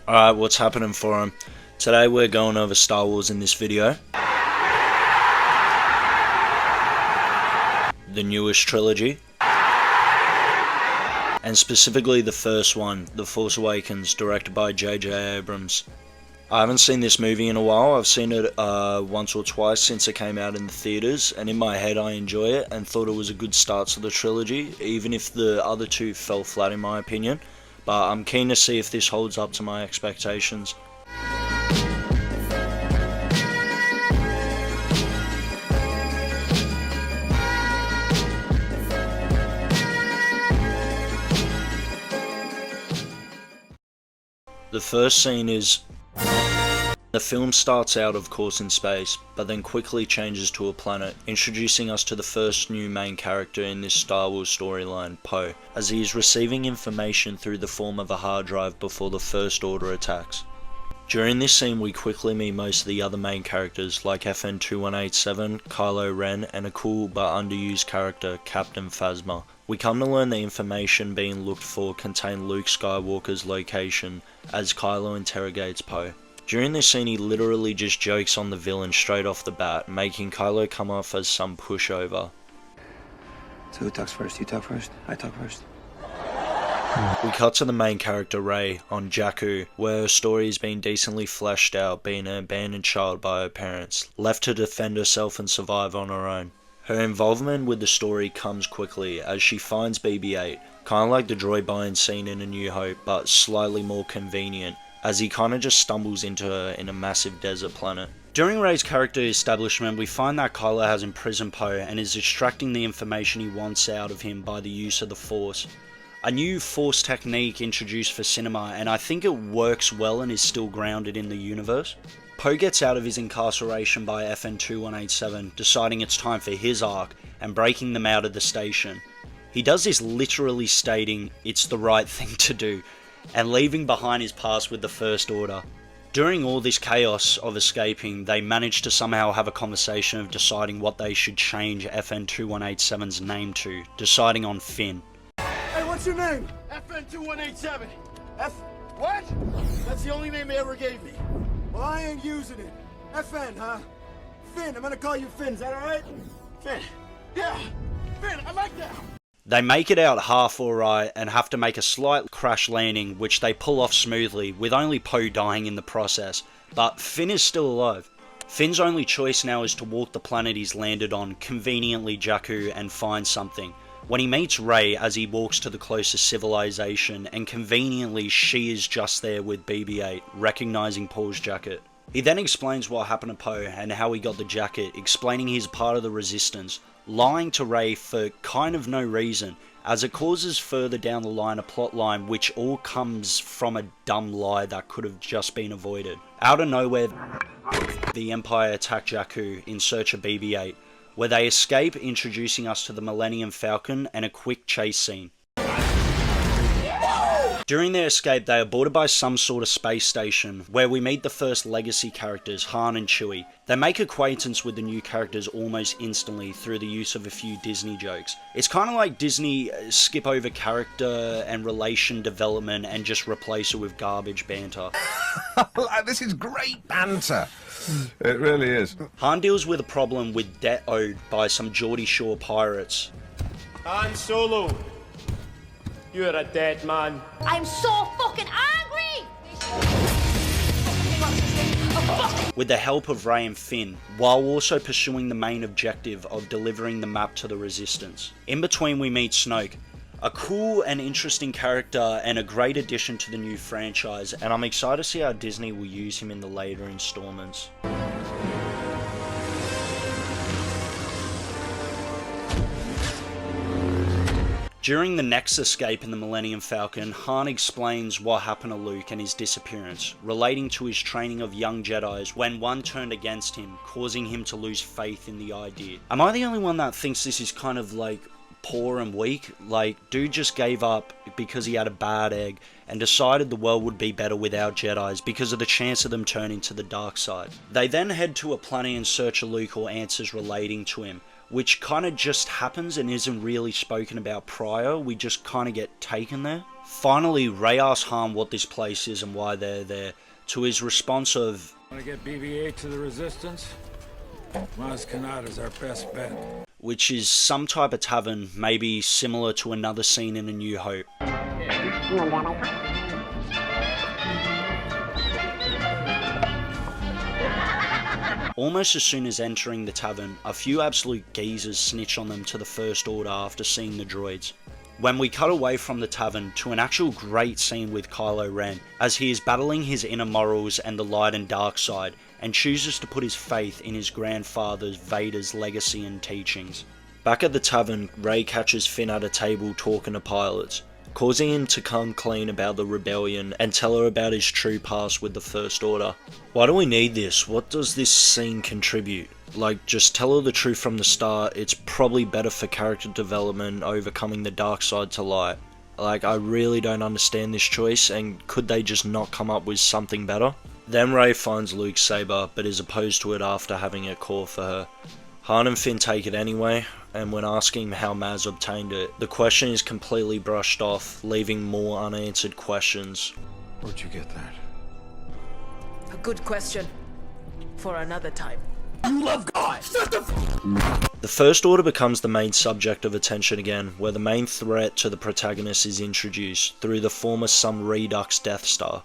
Alright, what's happening for him? Today we're going over Star Wars in this video. The newest trilogy. And specifically the first one, The Force Awakens, directed by J.J. Abrams. I haven't seen this movie in a while. I've seen it once or twice since it came out in the theaters, and in my head I enjoy it and thought it was a good start to the trilogy, even if the other two fell flat in my opinion. But I'm keen to see if this holds up to my expectations. The first scene is... The film starts out of course in space, but then quickly changes to a planet, introducing us to the first new main character in this Star Wars storyline, Poe, as he is receiving information through the form of a hard drive before the First Order attacks. During this scene we quickly meet most of the other main characters like FN2187, Kylo Ren, and a cool but underused character, Captain Phasma. We come to learn the information being looked for contained Luke Skywalker's location as Kylo interrogates Poe. During this scene he literally just jokes on the villain straight off the bat, making Kylo come off as some pushover. So who talks first? You talk first? I talk first. We cut to the main character Rey on Jakku, where her story is being decently fleshed out, being an abandoned child by her parents, left to defend herself and survive on her own. Her involvement with the story comes quickly as she finds BB-8, kinda like the droid buying scene in A New Hope, but slightly more convenient, as he kinda just stumbles into her in a massive desert planet. During Rey's character establishment, we find that Kylo has imprisoned Poe and is extracting the information he wants out of him by the use of the Force. A new Force technique introduced for cinema, and I think it works well and is still grounded in the universe. Poe gets out of his incarceration by FN2187, deciding it's time for his arc, and breaking them out of the station. He does this literally stating it's the right thing to do, and leaving behind his past with the First Order. During all this chaos of escaping, they manage to somehow have a conversation of deciding what they should change FN2187's name to, deciding on Finn. Hey, what's your name? FN2187. What? That's the only name they ever gave me. Well, I ain't using it. FN, huh? Finn, I'm gonna call you Finn, is that alright? Finn. Yeah, Finn, I like that. They make it out half alright and have to make a slight crash landing, which they pull off smoothly, with only Poe dying in the process. But Finn is still alive. Finn's only choice now is to walk the planet he's landed on, conveniently Jakku, and find something. When he meets Rey as he walks to the closest civilization, and conveniently she is just there with BB-8, recognizing Paul's jacket. He then explains what happened to Poe and how he got the jacket, explaining he's part of the Resistance, lying to Rey for kind of no reason, as it causes further down the line a plot line which all comes from a dumb lie that could have just been avoided. Out of nowhere, the Empire attack Jakku in search of BB-8, where they escape, introducing us to the Millennium Falcon and a quick chase scene. During their escape, they are boarded by some sort of space station, where we meet the first legacy characters, Han and Chewie. They make acquaintance with the new characters almost instantly through the use of a few Disney jokes. It's kind of like Disney skip over character and relation development and just replace it with garbage banter. This is great banter. It really is. Han deals with a problem with debt owed by some Geordie Shore pirates. Han Solo, you're a dead man. I'm so fucking angry! With the help of Rey and Finn, while also pursuing the main objective of delivering the map to the Resistance. In between we meet Snoke, a cool and interesting character and a great addition to the new franchise, and I'm excited to see how Disney will use him in the later installments. During the next escape in the Millennium Falcon, Han explains what happened to Luke and his disappearance, relating to his training of young Jedis when one turned against him, causing him to lose faith in the idea. Am I the only one that thinks this is kind of like poor and weak? Like, dude just gave up because he had a bad egg and decided the world would be better without Jedis because of the chance of them turning to the dark side. They then head to a planet in search of Luke or answers relating to him, which kind of just happens and isn't really spoken about prior. We just kind of get taken there. Finally, Rey asks Han what this place is and why they're there, to his response of, Want to get BB-8 to the Resistance? Maz Kanata's our best bet. which is some type of tavern, maybe similar to another scene in A New Hope. Almost as soon as entering the tavern, a few absolute geezers snitch on them to the First Order after seeing the droids. When we cut away from the tavern to an actual great scene with Kylo Ren, as he is battling his inner morals and the light and dark side, and chooses to put his faith in his grandfather Vader's legacy and teachings. Back at the tavern, Rey catches Finn at a table talking to pilots, causing him to come clean about the rebellion and tell her about his true past with the First Order. Why do we need this? What does this scene contribute? Like, just tell her the truth from the start. It's probably better for character development, overcoming the dark side to light. Like, I really don't understand this choice, and could they just not come up with something better? Then Rey finds Luke's saber, but is opposed to it after having it call for her. Han and Finn take it anyway, and when asking how Maz obtained it, the question is completely brushed off, leaving more unanswered questions. Where'd you get that? A good question. For another time. The First Order becomes the main subject of attention again, where the main threat to the protagonist is introduced through the former Some Redux Death Star.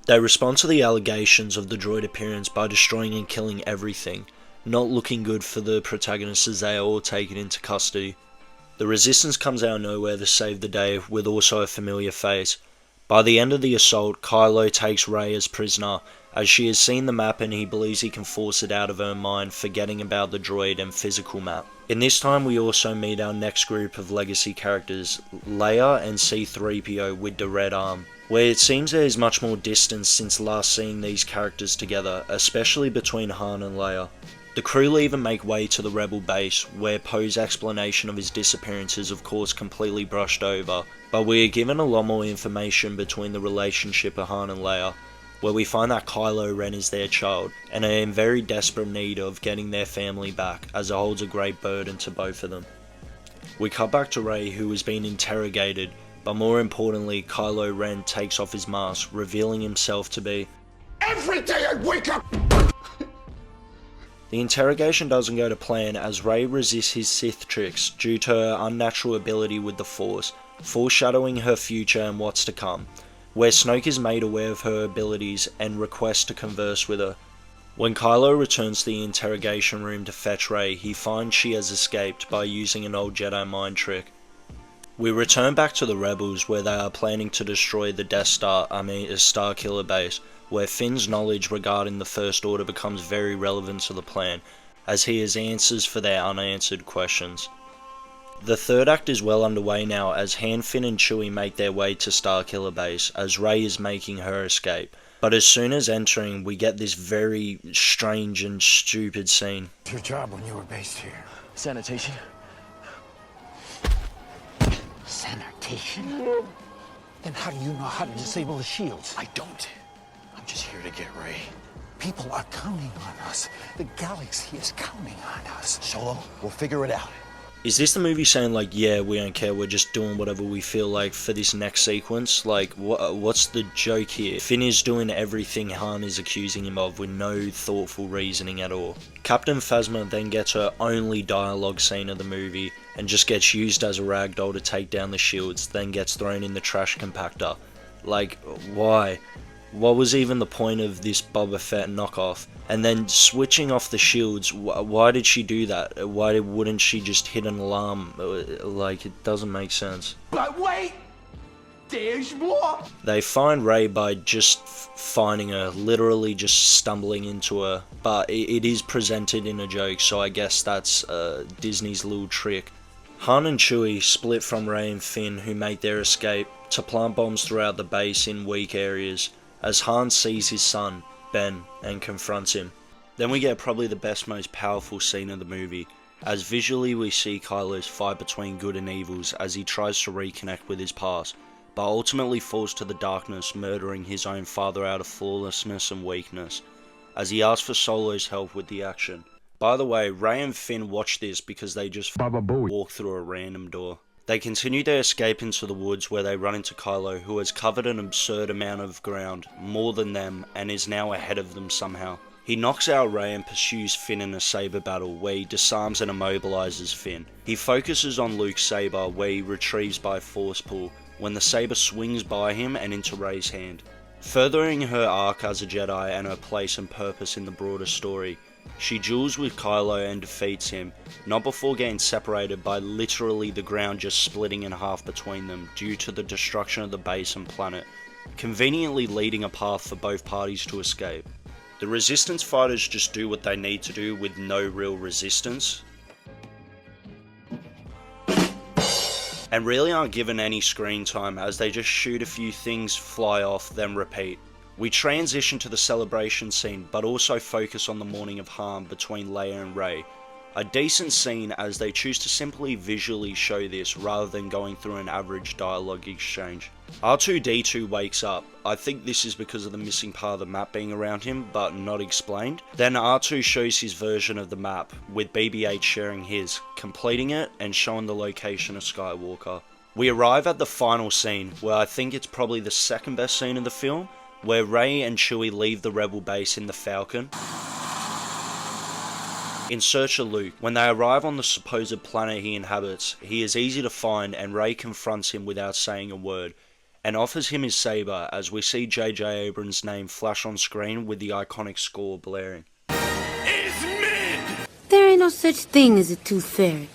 They respond to the allegations of the droid appearance by destroying and killing everything, not looking good for the protagonists as they are all taken into custody. The Resistance comes out of nowhere to save the day with also a familiar face. By the end of the assault, Kylo takes Rey as prisoner, as she has seen the map and he believes he can force it out of her mind, forgetting about the droid and physical map. In this time we also meet our next group of legacy characters, Leia and C-3PO with the red arm, where it seems there is much more distance since last seeing these characters together, especially between Han and Leia. The crew even make way to the rebel base, where Poe's explanation of his disappearance is of course completely brushed over, but we are given a lot more information between the relationship of Han and Leia, where we find that Kylo Ren is their child, and are in very desperate need of getting their family back, as it holds a great burden to both of them. We cut back to Rey, who has been interrogated, but more importantly, Kylo Ren takes off his mask, revealing himself to be... Every day I wake up! The interrogation doesn't go to plan, as Rey resists his Sith tricks due to her unnatural ability with the Force, foreshadowing her future and what's to come, where Snoke is made aware of her abilities and requests to converse with her. When Kylo returns to the interrogation room to fetch Rey, he finds she has escaped by using an old Jedi mind trick. We return back to the Rebels, where they are planning to destroy the Starkiller base, where Finn's knowledge regarding the First Order becomes very relevant to the plan, as he has answers for their unanswered questions. The third act is well underway now, as Han, Finn and Chewie make their way to Starkiller base, as Rey is making her escape. But as soon as entering, we get this very strange and stupid scene. What's your job when you were based here? Sanitation. Sanitation? Then how do you know how to disable the shields? I don't. I'm just here to get Rey. People are counting on us. The galaxy is counting on us. Solo, we'll figure it out. Is this the movie saying like, yeah, we don't care, we're just doing whatever we feel like for this next sequence? Like, what's the joke here? Finn is doing everything Han is accusing him of with no thoughtful reasoning at all. Captain Phasma then gets her only dialogue scene of the movie and just gets used as a ragdoll to take down the shields, then gets thrown in the trash compactor. Like, why? What was even the point of this Boba Fett knockoff? And then switching off the shields, why did she do that? Why wouldn't she just hit an alarm? Like, it doesn't make sense. But wait! There's more! They find Rey by just finding her, literally just stumbling into her. But it is presented in a joke, so I guess that's Disney's little trick. Han and Chewie split from Rey and Finn, who make their escape, to plant bombs throughout the base in weak areas, as Han sees his son, Ben, and confronts him. Then we get probably the best, most powerful scene of the movie, as visually we see Kylo's fight between good and evils as he tries to reconnect with his past, but ultimately falls to the darkness, murdering his own father out of flawlessness and weakness, as he asks for Solo's help with the action, By the way, Rey and Finn watch this because they just walk through a random door. They continue their escape into the woods where they run into Kylo, who has covered an absurd amount of ground, more than them, and is now ahead of them somehow. He knocks out Rey and pursues Finn in a saber battle where he disarms and immobilizes Finn. He focuses on Luke's saber where he retrieves by force pull when the saber swings by him and into Rey's hand. Furthering her arc as a Jedi and her place and purpose in the broader story, she duels with Kylo and defeats him, not before getting separated by literally the ground just splitting in half between them due to the destruction of the base and planet, conveniently leading a path for both parties to escape. The Resistance fighters just do what they need to do with no real resistance, and really aren't given any screen time as they just shoot a few things, fly off, then repeat. We transition to the celebration scene, but also focus on the morning of harm between Leia and Rey. A decent scene as they choose to simply visually show this rather than going through an average dialogue exchange. R2-D2 wakes up. I think this is because of the missing part of the map being around him, but not explained. Then R2 shows his version of the map, with BB-8 sharing his, completing it and showing the location of Skywalker. We arrive at the final scene, where I think it's probably the second best scene in the film, where Rey and Chewie leave the rebel base in the Falcon in search of Luke. When they arrive on the supposed planet he inhabits, he is easy to find and Rey confronts him without saying a word, and offers him his saber as we see J.J. Abrams' name flash on screen with the iconic score blaring. There ain't no such thing as a tooth fairy.